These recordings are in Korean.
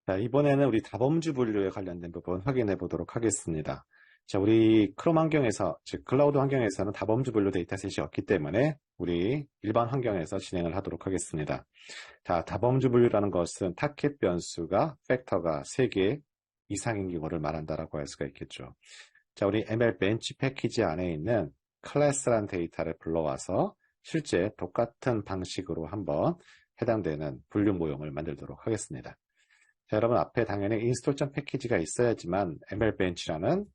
자, 이번에는 우리 다범주 분류에 관련된 부분 확인해 보도록 하겠습니다. 자, 우리 크롬 환경에서, 즉 클라우드 환경에서는 다범주 분류 데이터셋이 없기 때문에 우리 일반 환경에서 진행을 하도록 하겠습니다. 자, 다범주 분류라는 것은 타켓 변수가 팩터가 3개 이상인 경우를 말한다라고 할 수가 있겠죠. 자, 우리 ML 벤치 패키지 안에 있는 클래스라는 데이터를 불러와서 실제 똑같은 방식으로 한번 해당되는 분류 모형을 만들도록 하겠습니다. 자, 여러분 앞에 당연히 인스톨 패키지가 있어야지만 ML벤치라는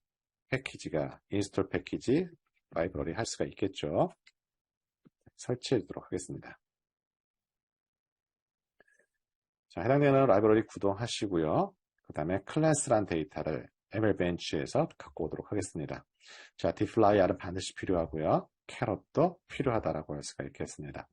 패키지가 인스톨 패키지 라이브러리 할 수가 있겠죠. 설치하도록 하겠습니다. 자, 해당되는 라이브러리 구동하시고요. 그 다음에 클래스란 데이터를 ML벤치에서 갖고 오도록 하겠습니다. 자, dflyR은 반드시 필요하고요. 캐럿도 필요하다라고 할 수가 있겠습니다.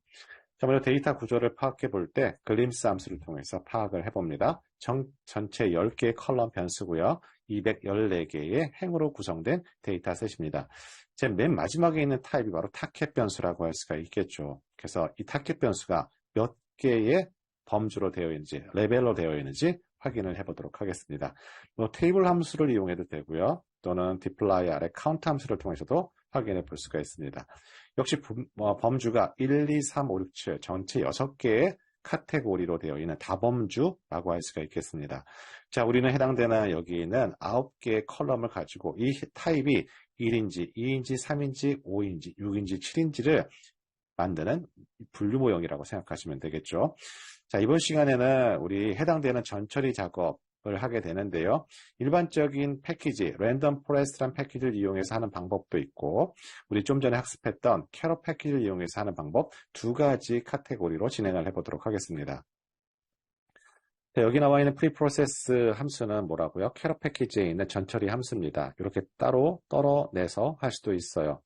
자, 먼저 데이터 구조를 파악해 볼 때 글림스 함수를 통해서 파악을 해봅니다. 전체 10개의 컬럼 변수고요. 214개의 행으로 구성된 데이터셋입니다. 제 맨 마지막에 있는 타입이 바로 타켓 변수라고 할 수가 있겠죠. 그래서 이 타켓 변수가 몇 개의 범주로 되어 있는지, 레벨로 되어 있는지 확인을 해보도록 하겠습니다. 뭐 테이블 함수를 이용해도 되고요. 또는 dplyR의 카운트 함수를 통해서도 확인해 볼 수가 있습니다. 역시 범주가 1, 2, 3, 5, 6, 7 전체 6개의 카테고리로 되어 있는 다범주라고 할 수가 있겠습니다. 자, 우리는 해당되는 여기 있는 9개의 컬럼을 가지고 이 타입이 1인지, 2인지, 3인지, 5인지, 6인지, 7인지를 만드는 분류 모형이라고 생각하시면 되겠죠. 자, 이번 시간에는 우리 해당되는 전처리 작업을 하게 되는데요. 일반적인 패키지, 랜덤 포레스트란 패키지를 이용해서 하는 방법도 있고, 우리 좀 전에 학습했던 캐럿 패키지를 이용해서 하는 방법 2가지 카테고리로 진행을 해보도록 하겠습니다. 자, 여기 나와 있는 프리프로세스 함수는 뭐라고요? 캐럿 패키지에 있는 전처리 함수입니다. 이렇게 따로 떨어내서 할 수도 있어요.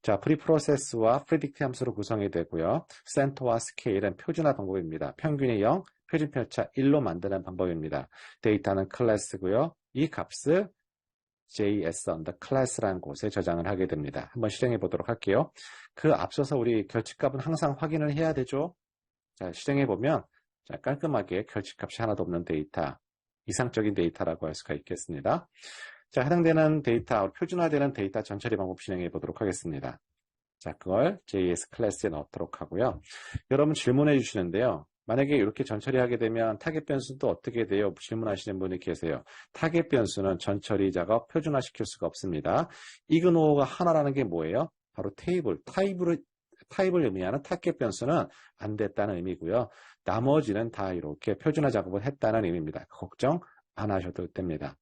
자, 프리프로세스와 프리딕트 함수로 구성이 되고요. 센터와 스케일은 표준화 방법입니다. 평균이 0, 표준 편차 1로 만드는 방법입니다. 데이터는 클래스고요. 이 값을 JS under class라는 곳에 저장을 하게 됩니다. 한번 실행해 보도록 할게요. 그 앞서서 우리 결집값은 항상 확인을 해야 되죠. 자, 실행해 보면 자, 깔끔하게 결집값이 하나도 없는 데이터, 이상적인 데이터라고 할 수가 있겠습니다. 자, 해당되는 데이터, 표준화되는 데이터 전처리 방법 진행해 보도록 하겠습니다. 자, 그걸 JS 클래스에 넣도록 하고요. 여러분 질문해 주시는데요. 만약에 이렇게 전처리하게 되면 타겟 변수도 어떻게 돼요? 질문하시는 분이 계세요. 타겟 변수는 전처리 작업 표준화 시킬 수가 없습니다. 이그노어가 하나라는 게 뭐예요? 바로 타입을 의미하는 타겟 변수는 안 됐다는 의미고요. 나머지는 다 이렇게 표준화 작업을 했다는 의미입니다. 걱정 안 하셔도 됩니다.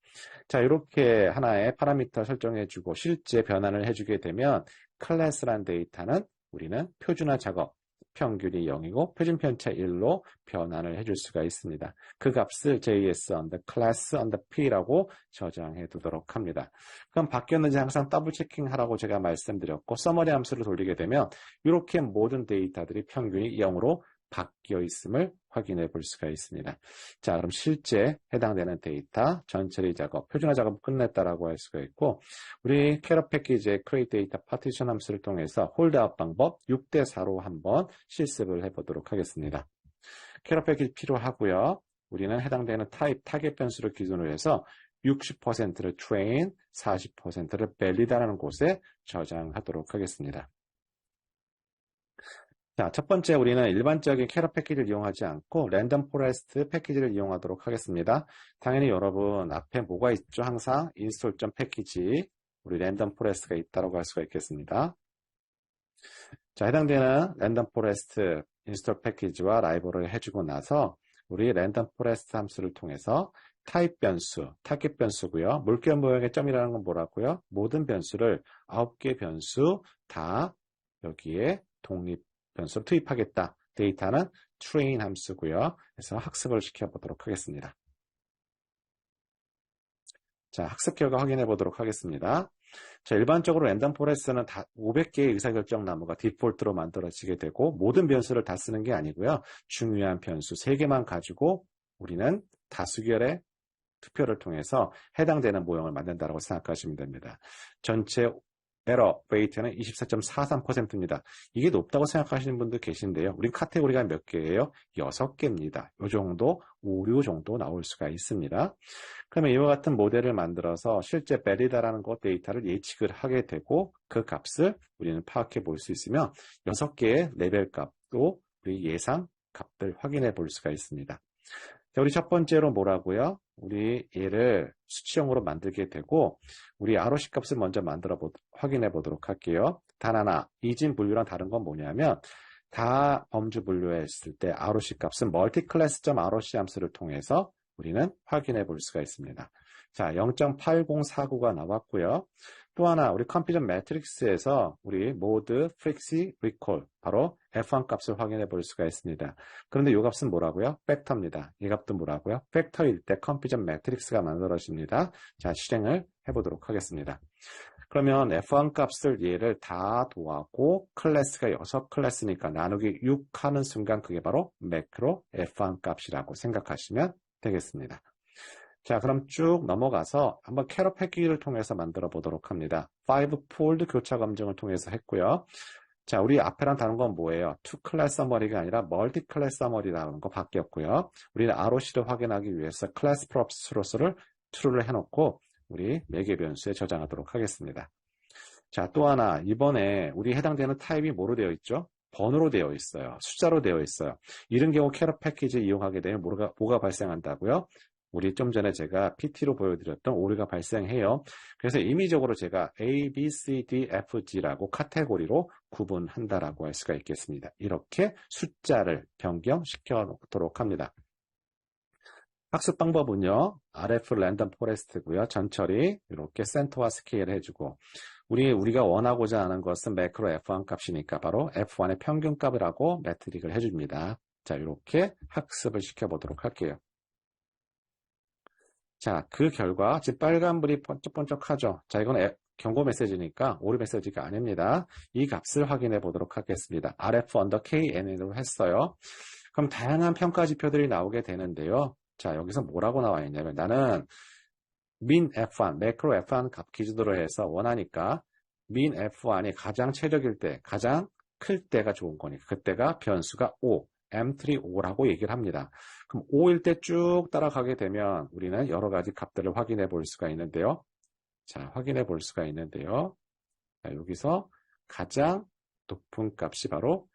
자, 이렇게 하나의 파라미터 설정해주고 실제 변환을 해주게 되면 클래스란 데이터는 우리는 표준화 작업, 평균이 0이고 표준 편차 1로 변환을 해줄 수가 있습니다. 그 값을 JS under class under P라고 저장해 두도록 합니다. 그럼 바뀌었는지 항상 더블 체킹하라고 제가 말씀드렸고 서머리 함수를 돌리게 되면 이렇게 모든 데이터들이 평균이 0으로 바뀌어 있음을 확인해 볼 수가 있습니다. 자, 그럼 실제 해당되는 데이터 전처리 작업, 표준화 작업 끝냈다라고 할 수가 있고 우리 캐럿 패키지의 create data partition 함수를 통해서 홀드아웃 방법 6대4로 한번 실습을 해보도록 하겠습니다. 캐럿 패키지 필요하고요. 우리는 해당되는 타입 타겟 변수를 기준으로 해서 60%를 train, 40%를 valida라는 곳에 저장하도록 하겠습니다. 자, 첫 번째 우리는 일반적인 캐럿 패키지를 이용하지 않고 랜덤 포레스트 패키지를 이용하도록 하겠습니다. 당연히 여러분 앞에 뭐가 있죠? 항상 인스톨 패키지 우리 랜덤 포레스트가 있다고 할 수가 있겠습니다. 자, 해당되는 랜덤 포레스트 인스톨 패키지와 라이브러리를 해주고 나서 우리 랜덤 포레스트 함수를 통해서 타입 변수, 타겟 변수고요. 물결 모형의 점이라는 건 뭐라고요? 모든 변수를 9개 변수 다 여기에 독립 변수를 투입하겠다. 데이터는 train 함수고요. 그래서 학습을 시켜보도록 하겠습니다. 자, 학습 결과 확인해 보도록 하겠습니다. 자, 일반적으로 랜덤 포레스트는 다 500개의 의사결정 나무가 디폴트로 만들어지게 되고 모든 변수를 다 쓰는 게 아니고요. 중요한 변수 3개만 가지고 우리는 다수결의 투표를 통해서 해당되는 모형을 만든다고 생각하시면 됩니다. 전체 에러 웨이트는 24.43%입니다. 이게 높다고 생각하시는 분도 계신데요. 우리 카테고리가 몇 개예요? 6개입니다. 이 정도, 오류 정도 나올 수가 있습니다. 그러면 이와 같은 모델을 만들어서 실제 베리다라는 것 데이터를 예측을 하게 되고 그 값을 우리는 파악해 볼 수 있으며 6개의 레벨 값도 우리 예상 값들 확인해 볼 수가 있습니다. 자, 우리 첫 번째로 뭐라고요? 우리 얘를 수치형으로 만들게 되고 우리 ROC 값을 먼저 확인해 보도록 할게요. 단 하나, 이진 분류랑 다른 건 뭐냐면 다 범주 분류했을 때 ROC 값은 multiclass.ROC 함수를 통해서 우리는 확인해 볼 수가 있습니다. 자, 0.8049가 나왔고요. 또 하나, 우리 컴퓨터 매트릭스에서 우리 모드, 프릭시, 리콜, 바로 F1 값을 확인해 볼 수가 있습니다. 그런데 이 값은 뭐라고요? 팩터입니다. 이 값도 뭐라고요? 팩터일 때 컴퓨터 매트릭스가 만들어집니다. 자, 실행을 해보도록 하겠습니다. 그러면 F1 값을 얘를 다 더하고 클래스가 6클래스니까 나누기 6 하는 순간 그게 바로 매크로 F1 값이라고 생각하시면 되겠습니다. 자, 그럼 쭉 넘어가서 한번 캐럿 패키지를 통해서 만들어 보도록 합니다. 5폴드 교차 검증을 통해서 했고요. 자, 우리 앞에랑 다른 건 뭐예요? 2클래스 서머리가 아니라 멀티클래스 서머리라는 거 바뀌었고요. 우리는 ROC를 확인하기 위해서 클래스 프로스를 true를 해놓고 우리 매개 변수에 저장하도록 하겠습니다. 자, 또 하나, 이번에 우리 해당되는 타입이 뭐로 되어 있죠? 번호로 되어 있어요. 숫자로 되어 있어요. 이런 경우 캐럿 패키지 이용하게 되면 뭐가 발생한다고요? 우리 좀 전에 제가 PT로 보여드렸던 오류가 발생해요. 그래서 임의적으로 제가 A, B, C, D, F, G라고 카테고리로 구분한다라고 할 수가 있겠습니다. 이렇게 숫자를 변경시켜 놓도록 합니다. 학습 방법은요. RF 랜덤 포레스트고요. 전처리 이렇게 센터와 스케일 해주고 우리가 원하고자 하는 것은 매크로 F1 값이니까 바로 F1의 평균값을 하고 매트릭을 해줍니다. 자, 이렇게 학습을 시켜보도록 할게요. 자, 그 결과 지금 빨간불이 번쩍번쩍하죠. 자, 이건 경고 메시지니까 오류 메시지가 아닙니다. 이 값을 확인해 보도록 하겠습니다. RF 언더 KN으로 했어요. 그럼 다양한 평가 지표들이 나오게 되는데요. 자, 여기서 뭐라고 나와 있냐면 나는 min F1, 매크로 F1 값 기준으로 해서 원하니까 min F1이 가장 최적일 때, 가장 클 때가 좋은 거니까 그때가 변수가 5, M3O라고 얘기를 합니다. 그럼 5일 때 쭉 따라가게 되면 우리는 여러 가지 값들을 확인해 볼 수가 있는데요. 자, 확인해 볼 수가 있는데요. 자, 여기서 가장 높은 값이 바로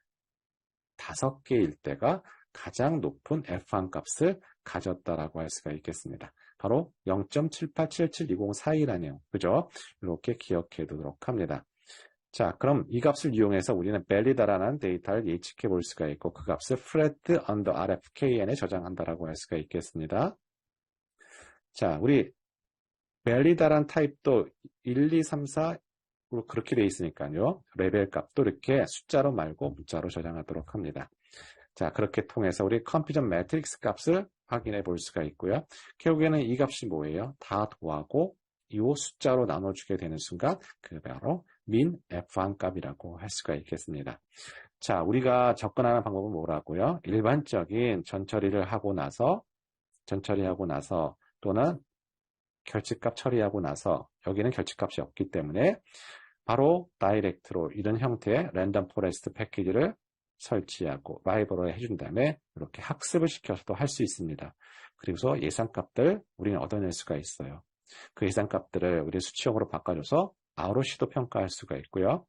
5개일 때가 가장 높은 F1 값을 가졌다라고 할 수가 있겠습니다. 바로 0.78772042라네요. 그죠? 이렇게 기억해 두도록 합니다. 자, 그럼 이 값을 이용해서 우리는 벨리다라는 데이터를 예측해 볼 수가 있고 그 값을 flat under RFKN에 저장한다라고 할 수가 있겠습니다. 자, 우리 벨리다란 타입도 1, 2, 3, 4로 그렇게 돼 있으니까요. 레벨 값도 이렇게 숫자로 말고 문자로 저장하도록 합니다. 자, 그렇게 통해서 우리 컴퓨전 매트릭스 값을 확인해 볼 수가 있고요. 결국에는 이 값이 뭐예요? 다 더하고 이 숫자로 나눠주게 되는 순간 그 바로 min F1 값이라고 할 수가 있겠습니다. 자, 우리가 접근하는 방법은 뭐라고요? 일반적인 전처리를 하고 나서 또는 결집값 처리하고 나서 여기는 결집값이 없기 때문에 바로 다이렉트로 이런 형태의 랜덤 포레스트 패키지를 설치하고 라이브러리 해준 다음에 이렇게 학습을 시켜서도 할 수 있습니다. 그리고서 예상값들 우리는 얻어낼 수가 있어요. 그 예상값들을 우리 수치형으로 바꿔줘서 ROC도 평가할 수가 있고요.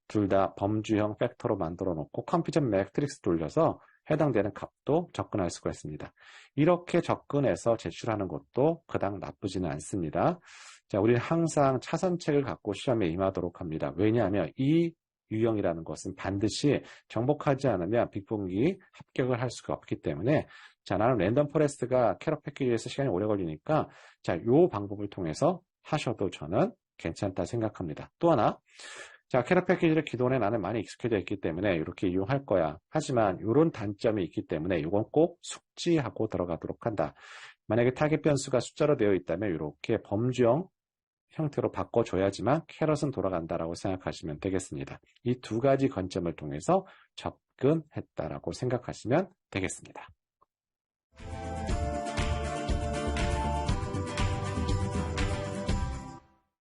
둘 다 범주형 팩터로 만들어 놓고 컴퓨전 매트릭스 돌려서 해당되는 값도 접근할 수가 있습니다. 이렇게 접근해서 제출하는 것도 그닥 나쁘지는 않습니다. 자, 우리는 항상 차선책을 갖고 시험에 임하도록 합니다. 왜냐하면 이 유형이라는 것은 반드시 정복하지 않으면 빅본기 합격을 할 수가 없기 때문에 자, 나는 랜덤 포레스트가 캐럿 패키지에서 시간이 오래 걸리니까 자, 요 방법을 통해서 하셔도 저는 괜찮다 생각합니다. 또 하나, 자, 캐럿 패키지를 기존에 나는 많이 익숙해져 있기 때문에 이렇게 이용할 거야. 하지만 이런 단점이 있기 때문에 이건 꼭 숙지하고 들어가도록 한다. 만약에 타겟 변수가 숫자로 되어 있다면 이렇게 범주형 형태로 바꿔줘야지만 캐럿은 돌아간다라고 생각하시면 되겠습니다. 이 두 가지 관점을 통해서 접근했다라고 생각하시면 되겠습니다.